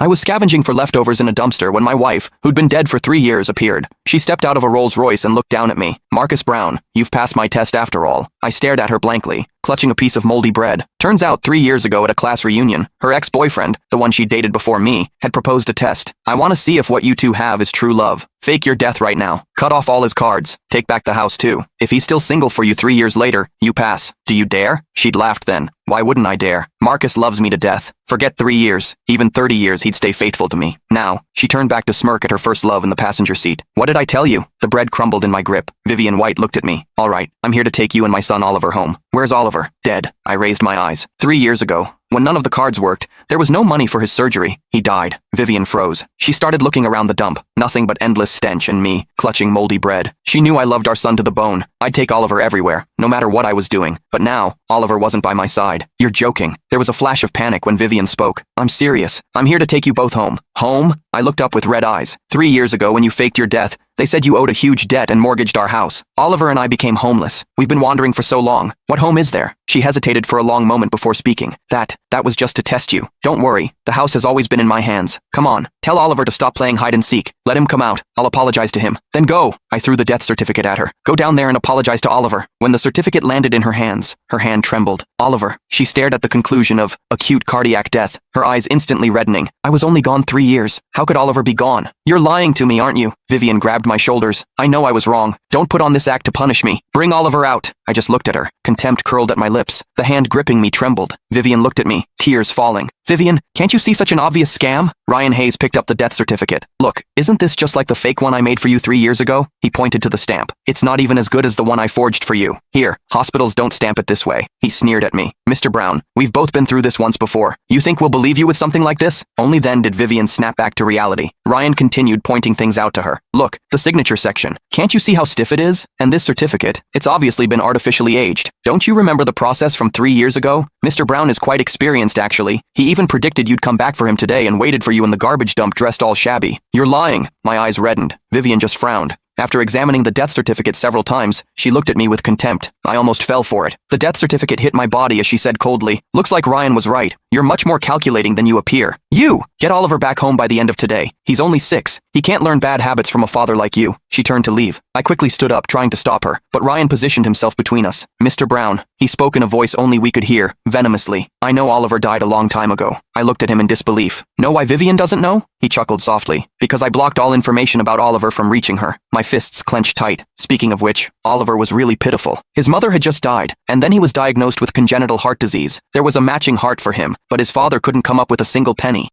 I was scavenging for leftovers in a dumpster when my wife, who'd been dead for 3 years, appeared. She stepped out of a Rolls-Royce and looked down at me. Marcus Brown, you've passed my test after all. I stared at her blankly, clutching a piece of moldy bread. Turns out 3 years ago at a class reunion, her ex-boyfriend, the one she dated before me, had proposed a test. I want to see if what you two have is true love. Fake your death right now. Cut off all his cards. Take back the house too. If he's still single for you 3 years later, you pass. Do you dare? She'd laughed then. Why wouldn't I dare? Marcus loves me to death. Forget 3 years. Even 30 years he'd stay faithful to me. Now, she turned back to smirk at her first love in the passenger seat. What did I tell you? The bread crumbled in my grip. Vivian White looked at me. All right, I'm here to take you and my son Oliver home. Where's Oliver? Dead. I raised my eyes. 3 years ago, when none of the cards worked, there was no money for his surgery. He died. Vivian froze. She started looking around the dump. Nothing but endless stench and me, clutching moldy bread. She knew I loved our son to the bone. I'd take Oliver everywhere, no matter what I was doing. But now, Oliver wasn't by my side. You're joking. There was a flash of panic when Vivian spoke. I'm serious. I'm here to take you both home. Home? I looked up with red eyes. 3 years ago when you faked your death, they said you owed a huge debt and mortgaged our house. Oliver and I became homeless. We've been wandering for so long. What home is there? She hesitated for a long moment before speaking. That was just to test you. Don't worry. The house has always been in my hands. Come on. Tell Oliver to stop playing hide and seek. Let him come out. I'll apologize to him. Then go. I threw the death certificate at her. Go down there and apologize to Oliver. When the certificate landed in her hands, her hand trembled. Oliver. She stared at the conclusion of acute cardiac death, her eyes instantly reddening. I was only gone 3 years. How could Oliver be gone? You're lying to me, aren't you? Vivian grabbed my shoulders. I know I was wrong. Don't put on this act to punish me. Bring Oliver out. I just looked at her. Contempt curled at my lips. The hand gripping me trembled. Vivian looked at me, tears falling. Vivian, can't you see such an obvious scam? Ryan Hayes picked up the death certificate. Look, isn't this just like the fake one I made for you 3 years ago? He pointed to the stamp. It's not even as good as the one I forged for you. Here, hospitals don't stamp it this way. He sneered at me. Mr. Brown, we've both been through this once before. You think we'll believe you with something like this? Only then did Vivian snap back to reality. Ryan continued pointing things out to her. Look, the signature section. Can't you see how stiff it is? And this certificate, it's obviously been artificially aged. Don't you remember the process from 3 years ago? Mr. Brown is quite experienced, actually. He even predicted you'd come back for him today and waited for you in the garbage dump dressed all shabby. You're lying. My eyes reddened. Vivian just frowned. After examining the death certificate several times, she looked at me with contempt. I almost fell for it. The death certificate hit my body as she said coldly, "Looks like Ryan was right. You're much more calculating than you appear. You! Get Oliver back home by the end of today. He's only 6. He can't learn bad habits from a father like you." She turned to leave. I quickly stood up, trying to stop her, but Ryan positioned himself between us. "Mr. Brown," he spoke in a voice only we could hear, venomously. "I know Oliver died a long time ago." I looked at him in disbelief. "Know why Vivian doesn't know?" He chuckled softly. "Because I blocked all information about Oliver from reaching her." My fists clenched tight. Speaking of which, Oliver was really pitiful. His mother had just died, and then he was diagnosed with congenital heart disease. There was a matching heart for him, but his father couldn't come up with a single penny.